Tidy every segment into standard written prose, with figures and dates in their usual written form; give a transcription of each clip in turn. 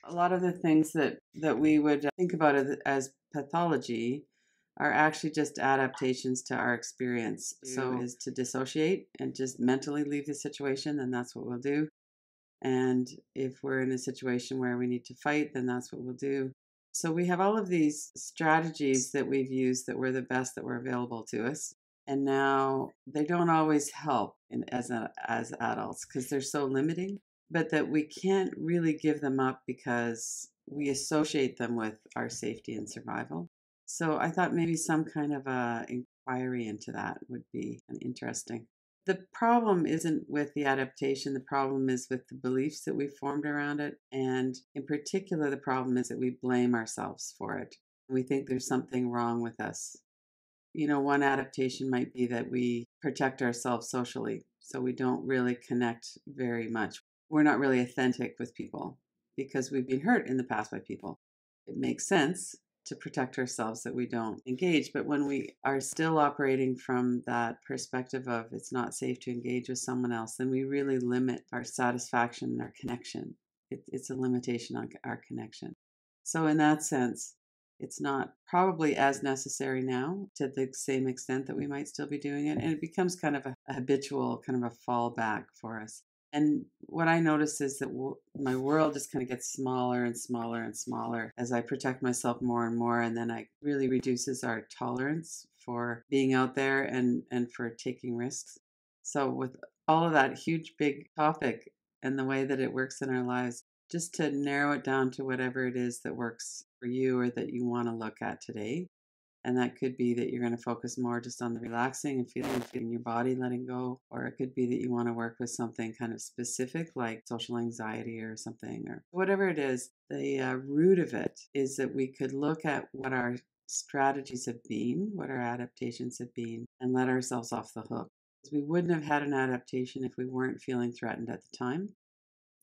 A lot of the things that we would think about as pathology are actually just adaptations to our experience. So is to dissociate and just mentally leave the situation, then that's what we'll do. And if we're in a situation where we need to fight, then that's what we'll do. So we have all of these strategies that we've used that were the best that were available to us. And now they don't always help as adults because they're so limiting, but that we can't really give them up because we associate them with our safety and survival. So I thought maybe some kind of a inquiry into that would be an interesting. The problem isn't with the adaptation, the problem is with the beliefs that we've formed around it. And in particular, the problem is that we blame ourselves for it. We think there's something wrong with us. One adaptation might be that we protect ourselves socially, so we don't really connect very much. We're not really authentic with people because we've been hurt in the past by people. It makes sense to protect ourselves that we don't engage, but when we are still operating from that perspective of it's not safe to engage with someone else, then we really limit our satisfaction and our connection. It's a limitation on our connection. So in that sense, it's not probably as necessary now to the same extent that we might still be doing it. And it becomes kind of a habitual, kind of a fallback for us. And what I notice is that my world just kind of gets smaller and smaller and smaller as I protect myself more and more. And then it really reduces our tolerance for being out there and for taking risks. So, with all of that huge, big topic and the way that it works in our lives, just to narrow it down to whatever it is that works for you or that you want to look at today. And that could be that you're going to focus more just on the relaxing and feeling your body letting go. Or it could be that you want to work with something kind of specific like social anxiety or something, or whatever it is. The root of it is that we could look at what our strategies have been, what our adaptations have been, and let ourselves off the hook. We wouldn't have had an adaptation if we weren't feeling threatened at the time.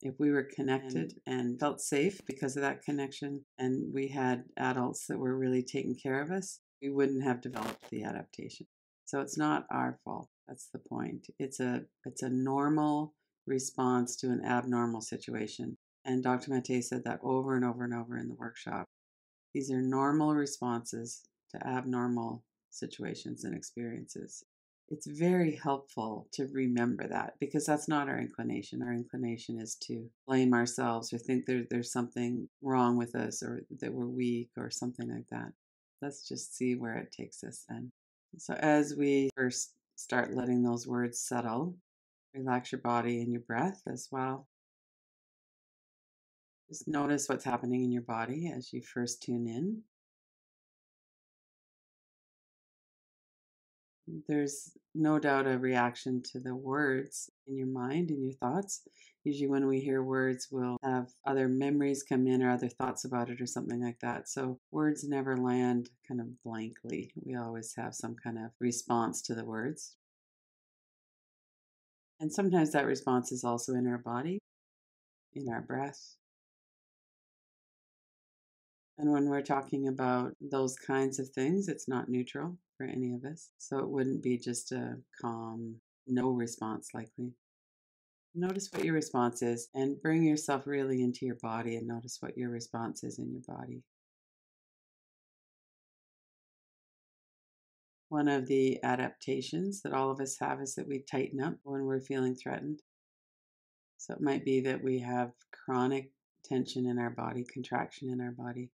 If we were connected and felt safe because of that connection, and we had adults that were really taking care of us, we wouldn't have developed the adaptation. So it's not our fault. That's the point. It's a normal response to an abnormal situation. And Dr. Mate said that over and over and over in the workshop. These are normal responses to abnormal situations and experiences. It's very helpful to remember that because that's not our inclination. Our inclination is to blame ourselves or think there's something wrong with us or that we're weak or something like that. Let's just see where it takes us then. So, as we first start letting those words settle, relax your body and your breath as well. Just notice what's happening in your body as you first tune in. There's no doubt a reaction to the words in your mind and your thoughts. Usually, when we hear words, we'll have other memories come in or other thoughts about it or something like that. So, words never land kind of blankly. We always have some kind of response to the words. And sometimes that response is also in our body, in our breath. And when we're talking about those kinds of things, it's not neutral for any of us. So, it wouldn't be just a calm, no response likely. Notice what your response is and bring yourself really into your body and notice what your response is in your body. One of the adaptations that all of us have is that we tighten up when we're feeling threatened. So it might be that we have chronic tension in our body, contraction in our body.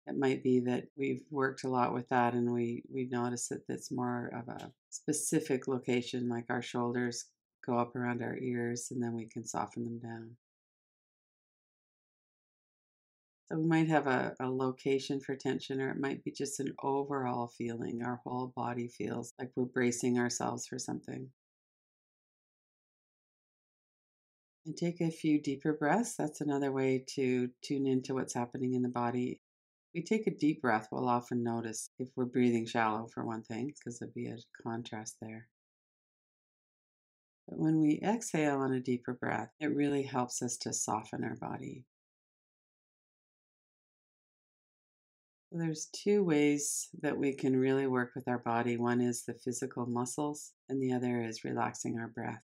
It might be that we've worked a lot with that and we notice that it's more of a specific location, like our shoulders go up around our ears and then we can soften them down. So we might have a location for tension, or it might be just an overall feeling. Our whole body feels like we're bracing ourselves for something. And take a few deeper breaths. That's another way to tune into what's happening in the body. We take a deep breath, we'll often notice if we're breathing shallow, for one thing, because there'll be a contrast there. But when we exhale on a deeper breath, it really helps us to soften our body. There's two ways that we can really work with our body. One is the physical muscles, and the other is relaxing our breath.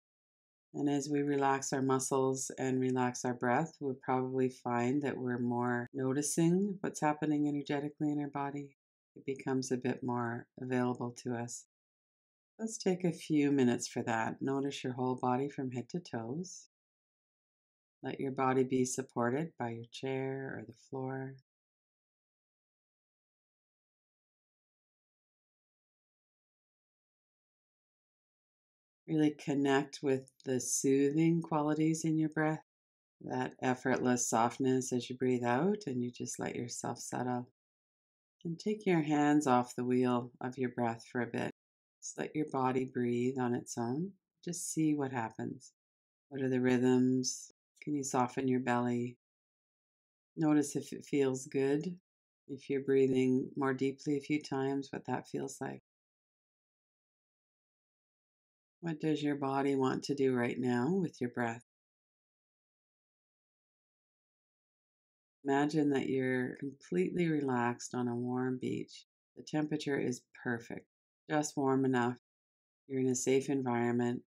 And as we relax our muscles and relax our breath, we'll probably find that we're more noticing what's happening energetically in our body. It becomes a bit more available to us. Let's take a few minutes for that. Notice your whole body from head to toes. Let your body be supported by your chair or the floor. Really connect with the soothing qualities in your breath, that effortless softness as you breathe out and you just let yourself settle. And take your hands off the wheel of your breath for a bit. Just let your body breathe on its own. Just see what happens. What are the rhythms? Can you soften your belly? Notice if it feels good. If you're breathing more deeply a few times, what that feels like. What does your body want to do right now with your breath? Imagine that you're completely relaxed on a warm beach. The temperature is perfect, just warm enough. You're in a safe environment,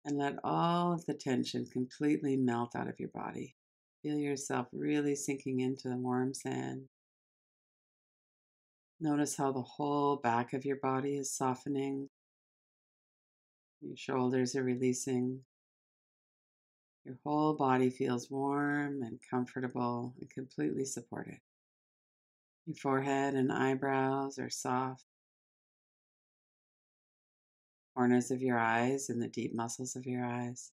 and let all of the tension completely melt out of your body. Feel yourself really sinking into the warm sand. Notice how the whole back of your body is softening. Your shoulders are releasing. Your whole body feels warm and comfortable and completely supported. Your forehead and eyebrows are soft. Corners of your eyes and the deep muscles of your eyes.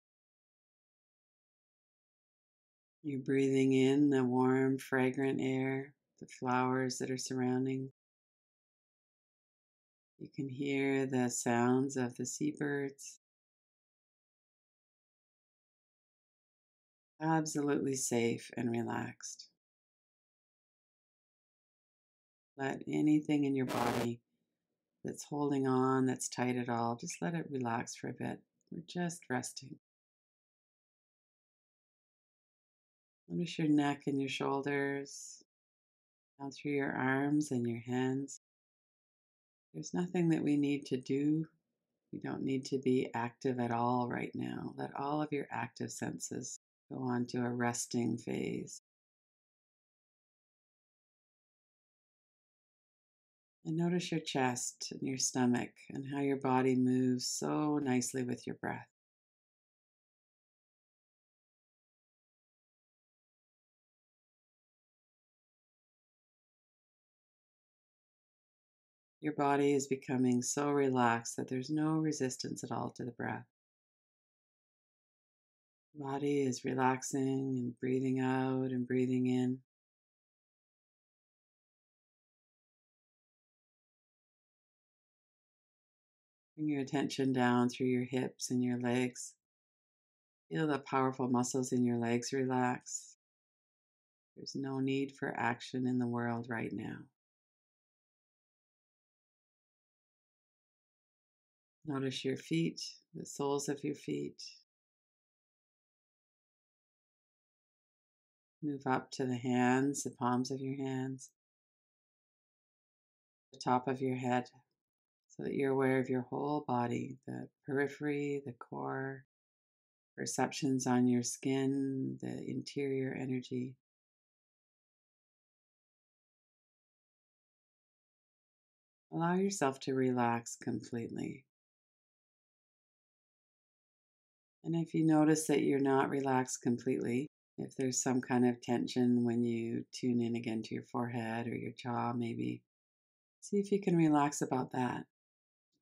You're breathing in the warm, fragrant air, the flowers that are surrounding. You can hear the sounds of the seabirds. Absolutely safe and relaxed. Let anything in your body that's holding on, that's tight at all, just let it relax for a bit. We're just resting. Notice your neck and your shoulders, down through your arms and your hands. There's nothing that we need to do. We don't need to be active at all right now. Let all of your active senses go on to a resting phase. And notice your chest and your stomach and how your body moves so nicely with your breath. Your body is becoming so relaxed that there's no resistance at all to the breath. Body is relaxing and breathing out and breathing in. Bring your attention down through your hips and your legs. Feel the powerful muscles in your legs relax. There's no need for action in the world right now. Notice your feet, the soles of your feet. Move up to the hands, the palms of your hands, the top of your head, so that you're aware of your whole body, the periphery, the core, perceptions on your skin, the interior energy. Allow yourself to relax completely. And if you notice that you're not relaxed completely, if there's some kind of tension when you tune in again to your forehead or your jaw, maybe see if you can relax about that.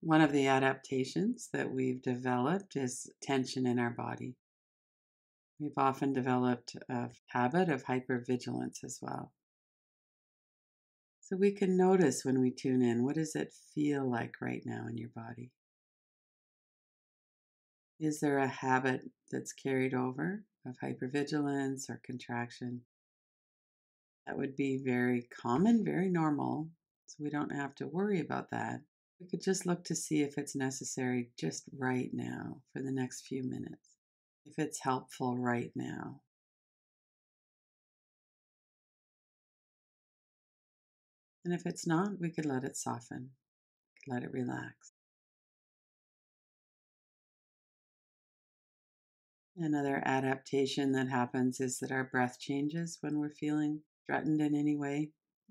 One of the adaptations that we've developed is tension in our body. We've often developed a habit of hypervigilance as well. So we can notice when we tune in, what does it feel like right now in your body? Is there a habit that's carried over of hypervigilance or contraction? That would be very common, very normal. So we don't have to worry about that. We could just look to see if it's necessary just right now for the next few minutes, if it's helpful right now. And if it's not, we could let it soften, let it relax. Another adaptation that happens is that our breath changes when we're feeling threatened in any way.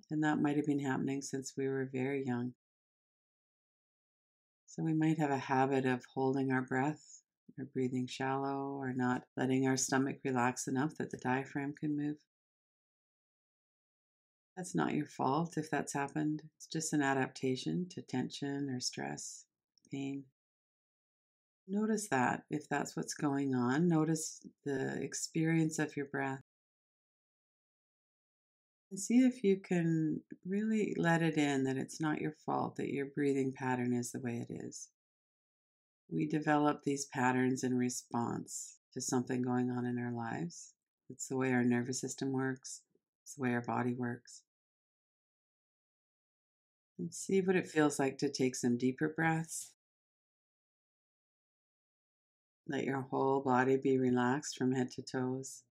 And that might have been happening since we were very young. So we might have a habit of holding our breath or breathing shallow or not letting our stomach relax enough that the diaphragm can move. That's not your fault if that's happened. It's just an adaptation to tension or stress, pain. Notice that if that's what's going on. Notice the experience of your breath and see if you can really let it in that it's not your fault that your breathing pattern is the way it is. We develop these patterns in response to something going on in our lives. It's the way our nervous system works, it's the way our body works. And see what it feels like to take some deeper breaths. Let your whole body be relaxed from head to toes.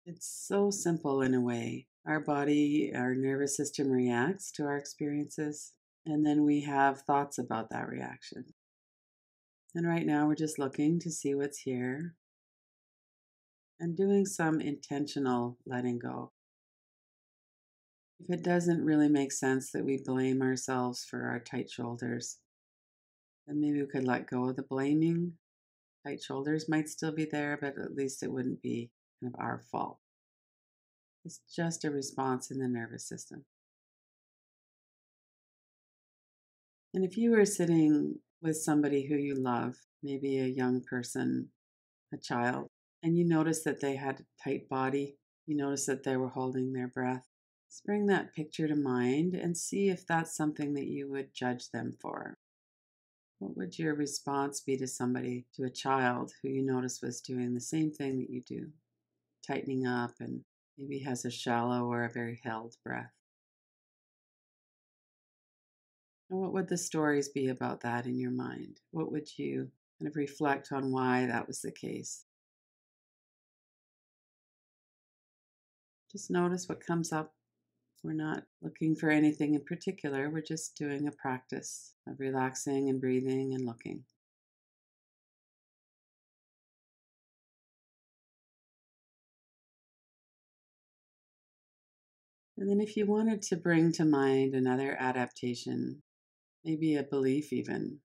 It's so simple in a way. Our body, our nervous system reacts to our experiences, and then we have thoughts about that reaction. And right now, we're just looking to see what's here and doing some intentional letting go. If it doesn't really make sense that we blame ourselves for our tight shoulders, then maybe we could let go of the blaming. Tight shoulders might still be there, but at least it wouldn't be kind of our fault. It's just a response in the nervous system. And if you were sitting with somebody who you love, maybe a young person, a child, and you notice that they had a tight body, you notice that they were holding their breath, just bring that picture to mind and see if that's something that you would judge them for. What would your response be to somebody, to a child who you notice was doing the same thing that you do, tightening up and maybe has a shallow or a very held breath? And what would the stories be about that in your mind? What would you kind of reflect on why that was the case? Just notice what comes up. We're not looking for anything in particular. We're just doing a practice of relaxing and breathing and looking. And then, if you wanted to bring to mind another adaptation, maybe a belief even,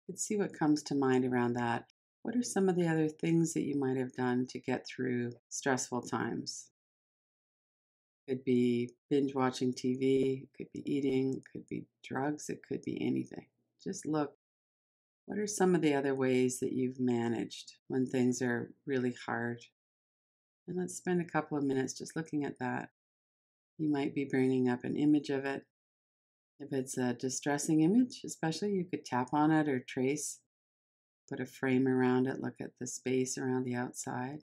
you could see what comes to mind around that. What are some of the other things that you might have done to get through stressful times? Could be binge watching TV, it could be eating, it could be drugs, it could be anything. Just look, what are some of the other ways that you've managed when things are really hard? And let's spend a couple of minutes just looking at that. You might be bringing up an image of it. If it's a distressing image, especially, you could tap on it or trace, put a frame around it, look at the space around the outside.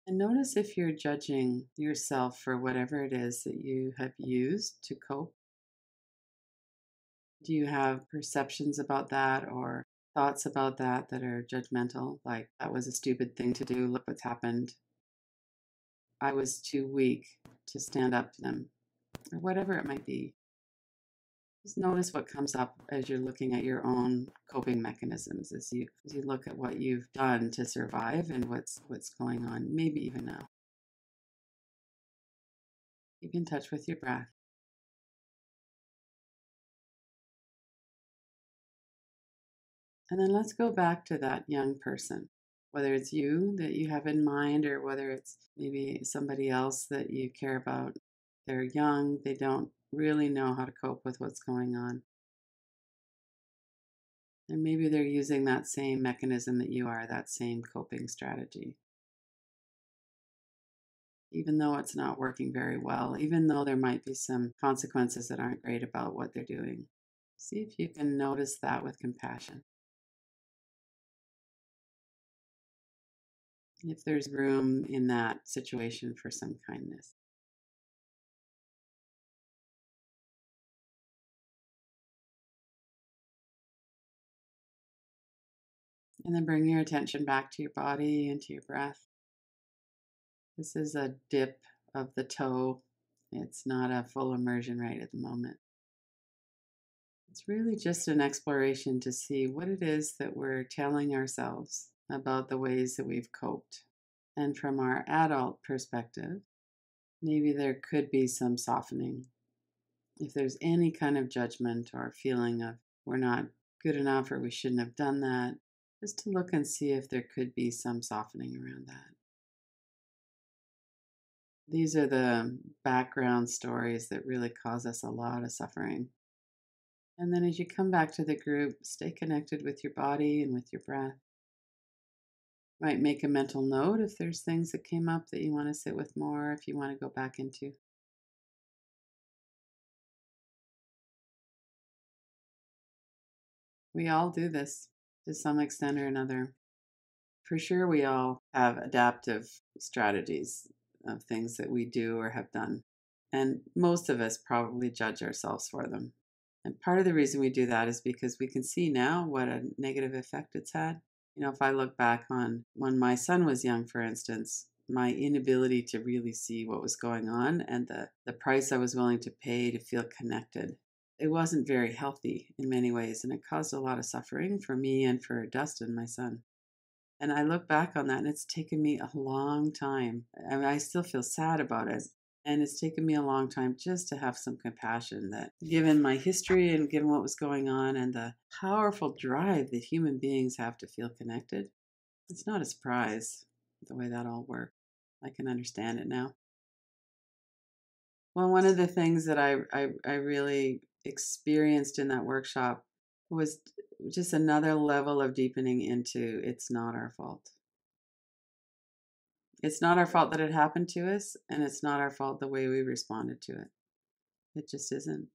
And notice if you're judging yourself for whatever it is that you have used to cope. Do you have perceptions about that or thoughts about that that are judgmental? Like, that was a stupid thing to do. Look what's happened. I was too weak to stand up to them, or whatever it might be. Just notice what comes up as you're looking at your own coping mechanisms as you look at what you've done to survive and what's going on, maybe even now. Keep in touch with your breath. And then let's go back to that young person, whether it's you that you have in mind or whether it's maybe somebody else that you care about. They're young, they don't really know how to cope with what's going on. And maybe they're using that same mechanism that you are, that same coping strategy. Even though it's not working very well, even though there might be some consequences that aren't great about what they're doing. See if you can notice that with compassion. If there's room in that situation for some kindness. And then bring your attention back to your body and to your breath. This is a dip of the toe. It's not a full immersion right at the moment. It's really just an exploration to see what it is that we're telling ourselves about the ways that we've coped. And from our adult perspective, maybe there could be some softening. If there's any kind of judgment or feeling of we're not good enough or we shouldn't have done that, just to look and see if there could be some softening around that. These are the background stories that really cause us a lot of suffering. And then as you come back to the group, stay connected with your body and with your breath. Might make a mental note if there's things that came up that you want to sit with more, if you want to go back into. We all do this to some extent or another. For sure, we all have adaptive strategies of things that we do or have done. And most of us probably judge ourselves for them. And part of the reason we do that is because we can see now what a negative effect it's had. If I look back on when my son was young, for instance, my inability to really see what was going on and the price I was willing to pay to feel connected, it wasn't very healthy in many ways. And it caused a lot of suffering for me and for Dustin, my son. And I look back on that and it's taken me a long time. I mean, I still feel sad about it. And it's taken me a long time just to have some compassion that, given my history and given what was going on and the powerful drive that human beings have to feel connected, it's not a surprise the way that all worked. I can understand it now. Well, one of the things that I really experienced in that workshop was just another level of deepening into it's not our fault. It's not our fault that it happened to us, and it's not our fault the way we responded to it. It just isn't.